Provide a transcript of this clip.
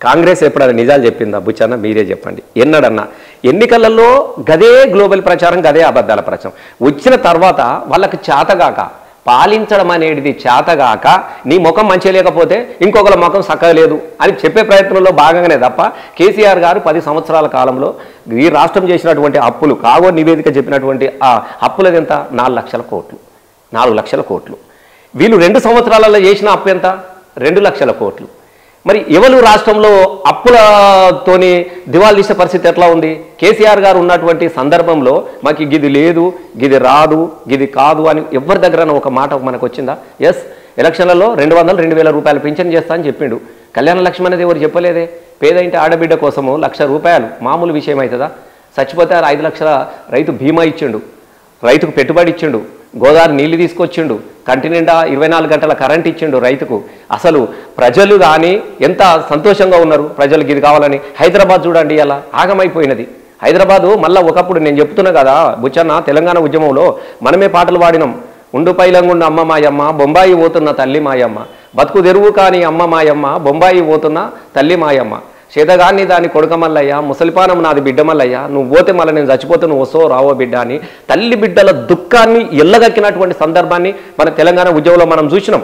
కాంగ్రెస్ ఎప్పుడన్నా నిజాలు చెప్పిందా బుచ్చన్న? మీరే చెప్పండి. ఎన్నడన్నా ఎన్నికలలో గదే గ్లోబల్ ప్రచారం, గదే అబద్ధాల ప్రచారం. వచ్చిన తర్వాత వాళ్ళకి చేతగాక, పాలించడం అనేది చేతగాక, నీ ముఖం మంచిగా లేకపోతే ఇంకొకరి ముఖం చక్కగా లేదు అని చెప్పే ప్రయత్నంలో భాగంగానే తప్ప కేసీఆర్ గారు 10 సంవత్సరాల కాలంలో ఈ రాష్ట్రం చేసినటువంటి అప్పులు, కాగో నివేదిక చెప్పినటువంటి ఆ అప్పులది ఎంత? 4 లక్షల కోట్లు. 4 లక్షల కోట్లు. వీళ్ళు 2 సంవత్సరాలలో చేసిన అప్పు ఎంత? 2 లక్షల కోట్లు. మరి ఎవరు రాష్ట్రంలో అప్పులతోని దివాళా తీసే పరిస్థితి ఎట్లా ఉంది? కేసీఆర్ గారు ఉన్నటువంటి సందర్భంలో మాకు గిది లేదు, గిది రాదు, గిది కాదు అని ఎవరి దగ్గర ఒక మాట మనకు వచ్చిందా? ఎస్, ఎలక్షన్లలో 200-2,000 రూపాయలు పింఛన్ చేస్తా అని చెప్పిండు. కళ్యాణ లక్ష్మి అనేది ఎవరు చెప్పలేదే. పేదయింటి ఆడబిడ్డ కోసము 1,00,000 రూపాయలు మామూలు విషయం అవుతుందా? చచ్చిపోతే 5 లక్షల రైతు బీమా ఇచ్చిండు, రైతుకు పెట్టుబడి ఇచ్చిండు, గోదావరి నీళ్లు తీసుకొచ్చిండు, కంటి నిండా 24 గంటల కరెంట్ ఇచ్చిండు రైతుకు. అసలు ప్రజలు కానీ ఎంత సంతోషంగా ఉన్నారు ప్రజలకు ఇది కావాలని. హైదరాబాద్ చూడండి, అలా ఆగమైపోయినది హైదరాబాదు. మళ్ళీ ఒకప్పుడు నేను చెప్తున్నా కదా బుచ్చన్న, తెలంగాణ ఉద్యమంలో మనమే పాటలు పాడినాం. ఉండు పైలంగుండు అమ్మ మాయమ్మ, బొంబాయి పోతున్న తల్లి మాయమ్మ, బతుకు తెరువు కాని అమ్మ మాయమ్మ, బొంబాయి పోతున్న తల్లి మాయమ్మ, చేతగాన్ని దాని కొడుక మల్లయ్య, ముసలిపానం నాది బిడ్డ మల్లయ్య, నువ్వు పోతే మళ్ళీ నేను చచ్చిపోతే నువ్వు వస్తావు రావో బిడ్డ అని తల్లి బిడ్డల దుఃఖాన్ని ఎల్లగక్కినటువంటి సందర్భాన్ని మన తెలంగాణ ఉద్యమంలో మనం చూసినాం.